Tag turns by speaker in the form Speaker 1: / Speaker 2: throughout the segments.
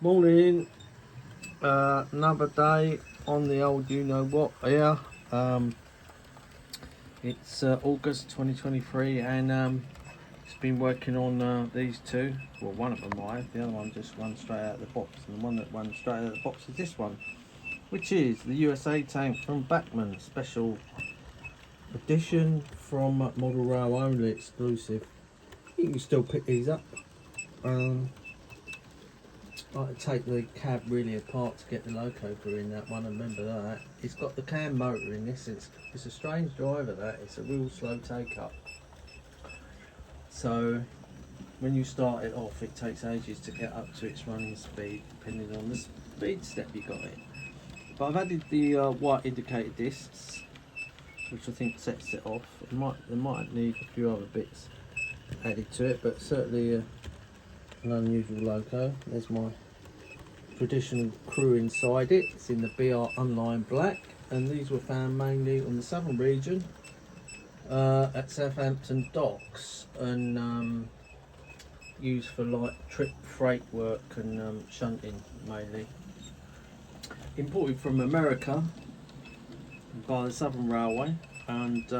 Speaker 1: Morning, another day on the old you know what here. It's August 2023 and it's been working on these two. Well, one of them the other one just runs straight out of the box, and the one that runs straight out of the box is this one, which is the USA tank from Bachmann, special edition from model row only, exclusive. You can still pick these up. I like to take the cab really apart to get the locomotor in that one, and remember that. It's got the cam motor in this. It's a strange driver, that. It's a real slow take up. So when you start it off, it takes ages to get up to its running speed, depending on the speed step you got it. But I've added the white indicator discs, which I think sets it off. They might need a few other bits added to it, but certainly an unusual loco. There's my traditional crew inside it. It's in the BR Unlined Black, and these were found mainly on the southern region at Southampton docks, and used for like trip freight work and shunting mainly. Imported from America by the Southern Railway, and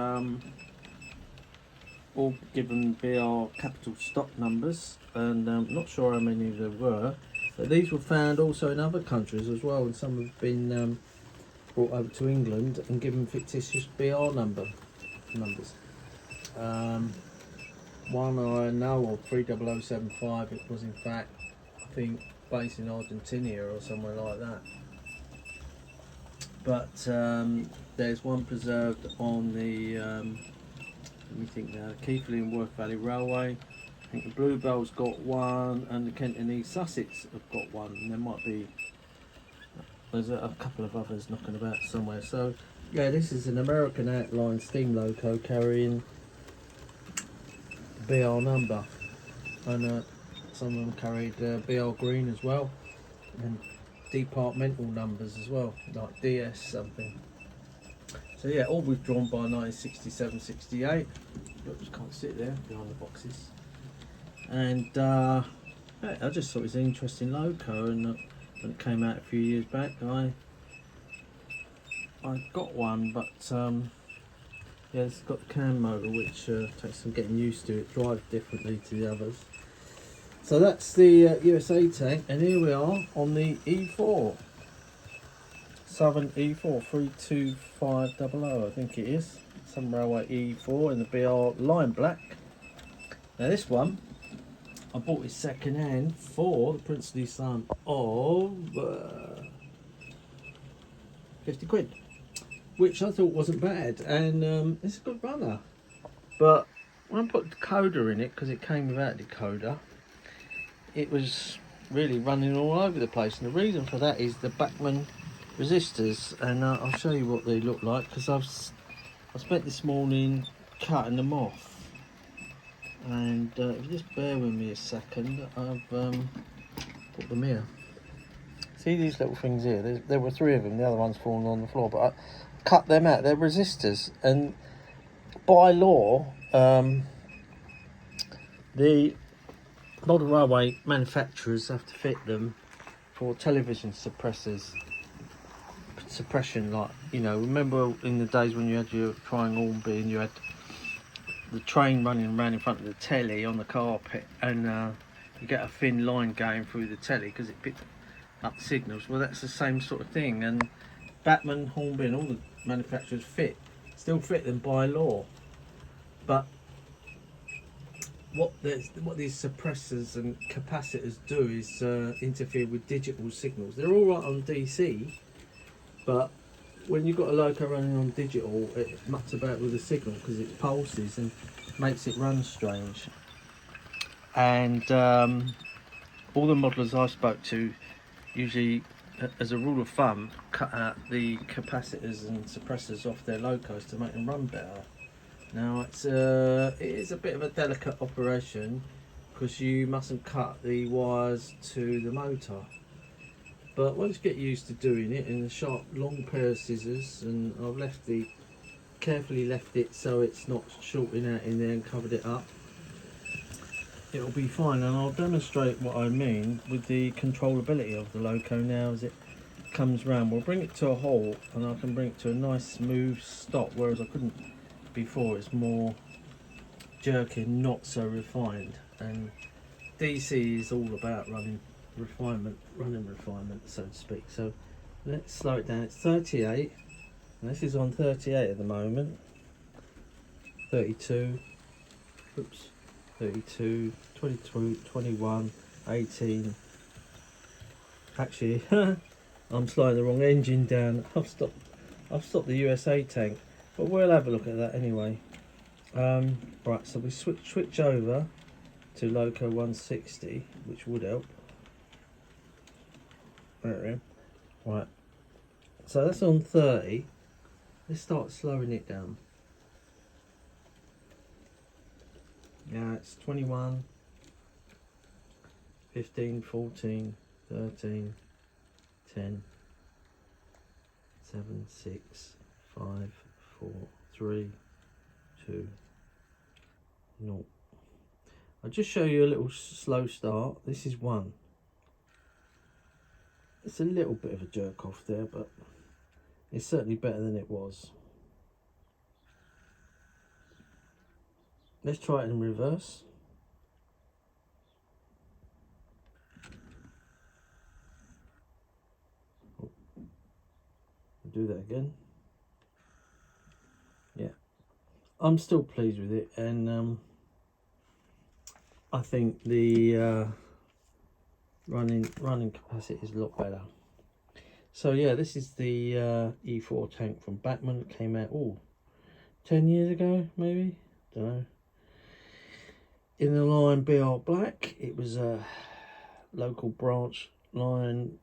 Speaker 1: all given BR capital stock numbers, and not sure how many there were. But these were found also in other countries as well, and some have been brought over to England and given fictitious BR numbers. One I know of, 30075, it was in fact, I think, based in Argentina or somewhere like that. But there's one preserved on the, let me think now, Keighley and Worth Valley Railway. I think the Bluebell's got one, and the Kent and East Sussex have got one, and there's a couple of others knocking about somewhere. So yeah, this is an American outline steam loco carrying BR number, and some of them carried BR green as well, and departmental numbers as well, like DS something. So yeah, all withdrawn by 1967-68. Oops, can't sit there behind the boxes. And yeah, I just thought it was an interesting loco, and when it came out a few years back, I got one, but yeah, it's got the cam motor, which takes some getting used to. It drives differently to the others. So that's the USA tank, and here we are on the E4, Southern E4 32500, I think it is. Some Railway E4 in the BR Line Black. Now this one I bought it second hand for the princely sum of 50 quid, which I thought wasn't bad, and it's a good runner. But when I put the decoder in it, because it came without a decoder, it was really running all over the place, and the reason for that is the Bachmann resistors, and I'll show you what they look like, because I spent this morning cutting them off. And if you just bear with me a second, I've put them here. See these little things here? There were three of them, the other one's fallen on the floor, but I cut them out. They're resistors, and by law, the model railway manufacturers have to fit them for television suppression, like, you know, remember in the days when you had your triangle beam, you had the train running around in front of the telly on the carpet, and you get a thin line going through the telly because it picked up signals. Well, that's the same sort of thing, and Bachmann, Hornby and all the manufacturers still fit them by law. But what these suppressors and capacitors do is interfere with digital signals. They're all right on DC, but when you've got a loco running on digital, it mucks about with the signal because it pulses and makes it run strange. And all the modelers I spoke to usually, as a rule of thumb, cut out the capacitors and suppressors off their locos to make them run better. Now it is a bit of a delicate operation, because you mustn't cut the wires to the motor. But once you get used to doing it, in a sharp long pair of scissors, and I've carefully left it so it's not shorting out in there, and covered it up. it'll be fine, and I'll demonstrate what I mean with the controllability of the loco now as it comes round. We'll bring it to a halt and I can bring it to a nice smooth stop, whereas I couldn't before. It's more jerking, not so refined, and DC is all about running refinement, so to speak. So let's slow it down. It's 38 and this is on 38 at the moment. 32, oops, 32, 22, 21, 18. Actually, I'm slowing the wrong engine down. I've stopped the USA tank, but we'll have a look at that anyway. Right, so we switch over to Loco 160, which would help. There we go. Right, so that's on 30. Let's start slowing it down. Yeah, it's 21, 15, 14, 13, 10, 7, 6, 5, 4, 3, 2, 0. I'll just show you a little slow start. This is 1. It's a little bit of a jerk off there, but it's certainly better than it was. Let's try it in reverse. Do that again. Yeah, I'm still pleased with it, and I think the running capacity is a lot better. So yeah, this is the E4 tank from Bachmann. It came out 10 years ago, maybe, don't know. In the line BR Black, it was a local branch line,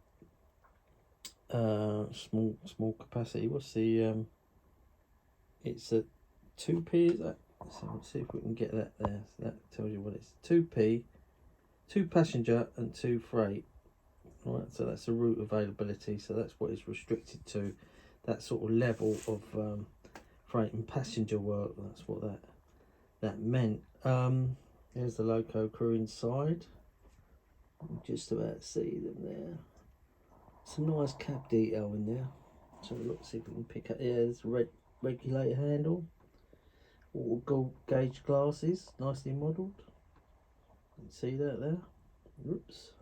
Speaker 1: small capacity. What's the it's a 2p, is that? So let's see if we can get that there. So that tells you what it's 2p, 2 passenger and 2 freight. Right, so that's the route availability, so that's what it's restricted to, that sort of level of freight and passenger work. That's what that meant. There's the loco crew inside. You can just about see them there. Some nice cab detail in there. So look, see if we can pick up. Yeah, there's a red regulator handle, all gold gauge glasses, nicely modelled. You can see that there. Oops.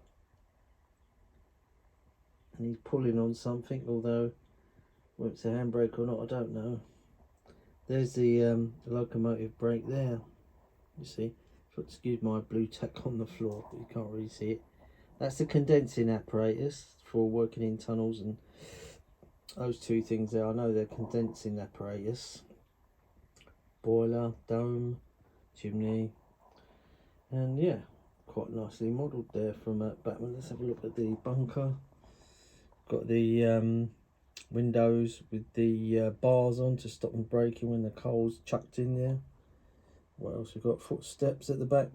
Speaker 1: And he's pulling on something, although whether it's a handbrake or not, I don't know. There's the locomotive brake there. You see, so excuse my blue tack on the floor, but you can't really see it. That's the condensing apparatus for working in tunnels, and those two things there, I know they're condensing apparatus. Boiler, dome, chimney, and yeah, quite nicely modelled there from Bachmann. Let's have a look at the bunker. Got the windows with the bars on to stop them breaking when the coal's chucked in there. What else? We've got footsteps at the back.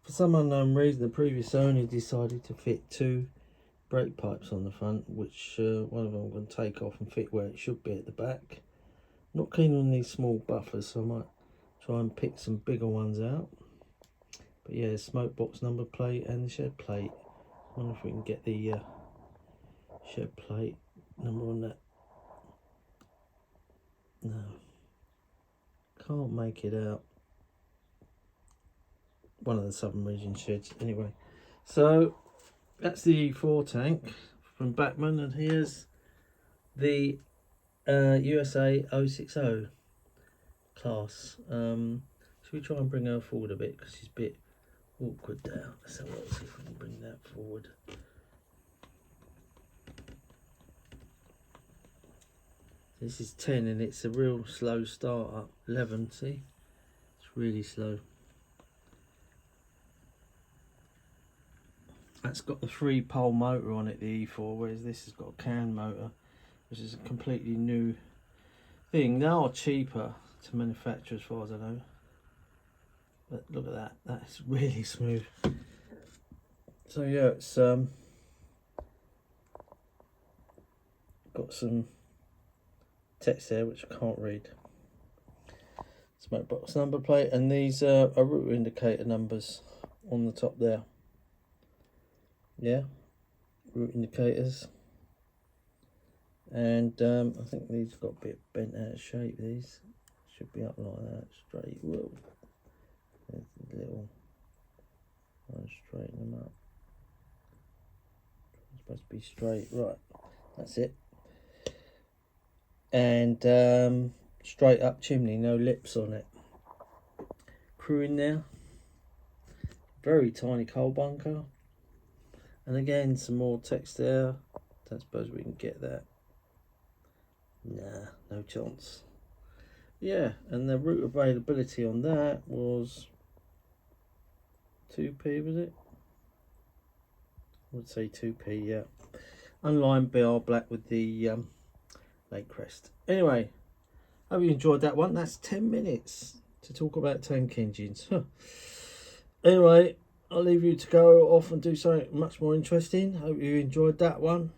Speaker 1: For some unknown reason, the previous owner decided to fit 2 brake pipes on the front, which one of them I'm going to take off and fit where it should be at the back. Not keen on these small buffers, so I might try and pick some bigger ones out. But yeah, smoke box number plate and the shed plate. I wonder if we can get the shed plate number on that. No, can't make it out. One of the southern region sheds anyway. So that's the E4 tank from Bachmann, and here's the USA 060 class. Should we try and bring her forward a bit, because she's a bit awkward there. So let's see if we can bring that forward. This is 10 and it's a real slow start up. 11, see? It's really slow. That's got the 3-pole motor on it, the E4, whereas this has got a can motor, which is a completely new thing. They are cheaper to manufacture as far as I know. But look at that, that's really smooth. So yeah, it's got some text there which I can't read. Smoke box number plate, and these are route indicator numbers. on the top there. Yeah, route indicators. And I think these got a bit bent out of shape. These should be up like that, straight. Whoa, there's a little. I'll straighten them up. It's supposed to be straight, right? That's it. And straight up chimney, no lips on it. Crew in there. Very tiny coal bunker. And again, some more text there. Don't suppose we can get that. Nah, no chance. Yeah, and the route availability on that was 2p, was it? I would say 2p, yeah. Unlined BR black with the lake crest. Anyway, hope you enjoyed that one. That's 10 minutes to talk about tank engines. Anyway, I'll leave you to go off and do something much more interesting. Hope you enjoyed that one.